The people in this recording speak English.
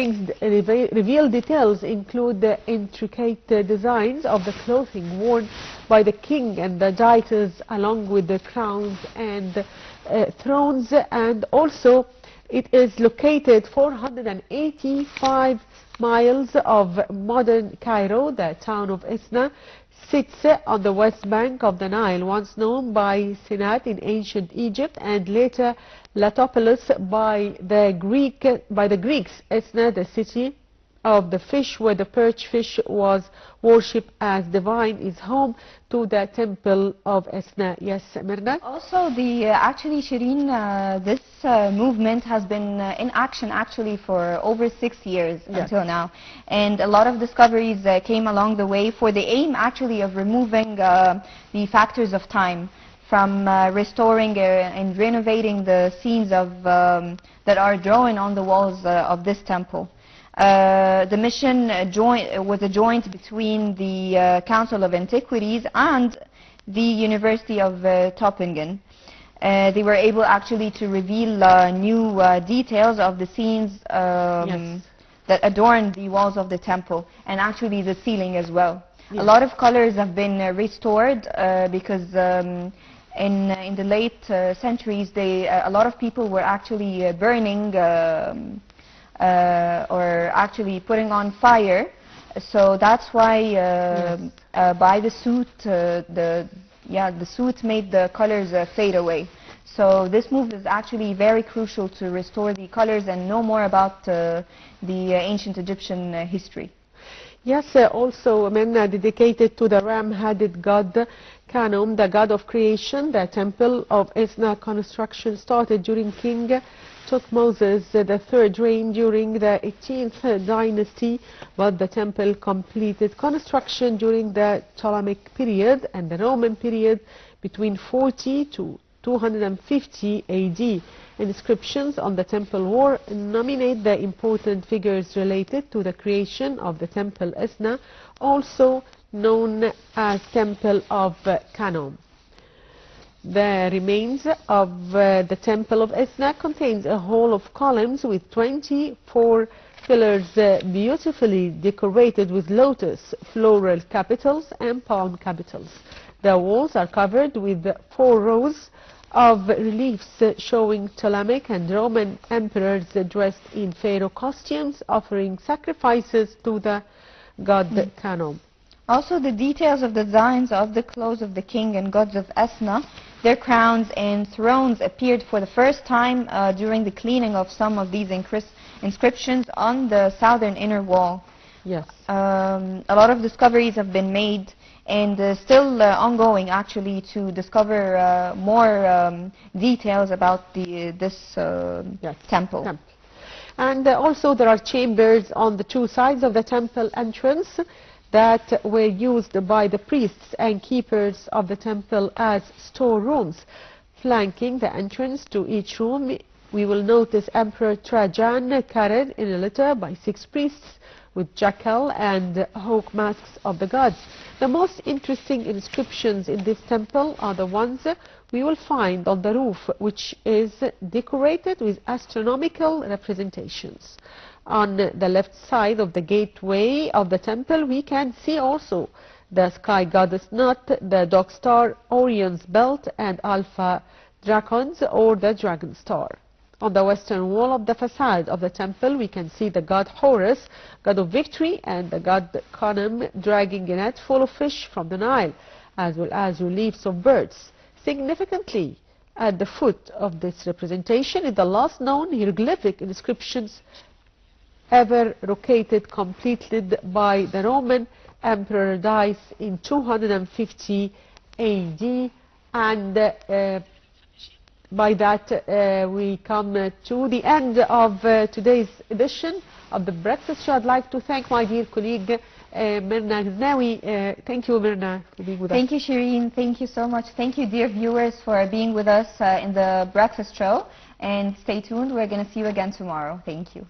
Reveal details include the intricate designs of the clothing worn by the king and the deities, along with the crowns and thrones, and also it is located 485 miles of modern Cairo. The town of Esna sits on the west bank of the Nile, once known by Sinat in ancient Egypt and later Latopolis by the Greeks. Esna, the city of the fish, where the perch fish was worshipped as divine, is home to the temple of Esna. Yes, Mirna? Also, actually, Shireen, this movement has been in action actually for over 6 years until now, and a lot of discoveries came along the way for the aim actually of removing the factors of time from restoring and renovating the scenes of that are drawn on the walls of this temple. The mission was a joint between the Council of Antiquities and the University of Tübingen. They were able actually to reveal new details of the scenes that adorn the walls of the temple, and actually the ceiling as well. A lot of colors have been restored because in the late centuries, a lot of people were actually burning or actually putting on fire. So that's why by the soot, the soot made the colors fade away. So this move is actually very crucial to restore the colors and know more about the ancient Egyptian history. Yes, also dedicated to the ram-headed god Khnum, the god of creation. The temple of Esna construction started during King Thutmose III reign during the 18th dynasty, but the temple completed construction during the Ptolemaic period and the Roman period between 40 to 250 AD. Inscriptions on the temple wall nominate the important figures related to the creation of the temple Esna, also known as Temple of Khnum. The remains of the temple of Esna contains a hall of columns with 24 pillars beautifully decorated with lotus, floral capitals and palm capitals. The walls are covered with 4 rows of reliefs showing Ptolemaic and Roman emperors dressed in pharaoh costumes offering sacrifices to the god Khnum. Also, the details of the designs of the clothes of the king and gods of Esna, their crowns and thrones, appeared for the first time during the cleaning of some of these inscriptions on the southern inner wall. Yes. A lot of discoveries have been made and still ongoing actually to discover more details about this temple. And also there are chambers on the 2 sides of the temple entrance that were used by the priests and keepers of the temple as storerooms. Flanking the entrance to each room, we will notice Emperor Trajan carried in a litter by 6 priests with jackal and hawk masks of the gods. The most interesting inscriptions in this temple are the ones we will find on the roof, which is decorated with astronomical representations. On the left side of the gateway of the temple, we can see also the sky goddess Nut, the dog star, Orion's belt, and Alpha Dracons, or the dragon star. On the western wall of the facade of the temple, we can see the god Horus, god of victory, and the god Khnum dragging a net full of fish from the Nile, as well as reliefs of birds. Significantly, at the foot of this representation is the last known hieroglyphic inscriptions ever located, completed by the Roman Emperor Dice in 250 AD, and by that we come to the end of today's edition of the Breakfast Show. I'd like to thank my dear colleague Mirna Ghaznawi. Thank you, Mirna, for being with us. Thank you, Shireen. Thank you so much. Thank you, dear viewers, for being with us in the Breakfast Show. And stay tuned. We're going to see you again tomorrow. Thank you.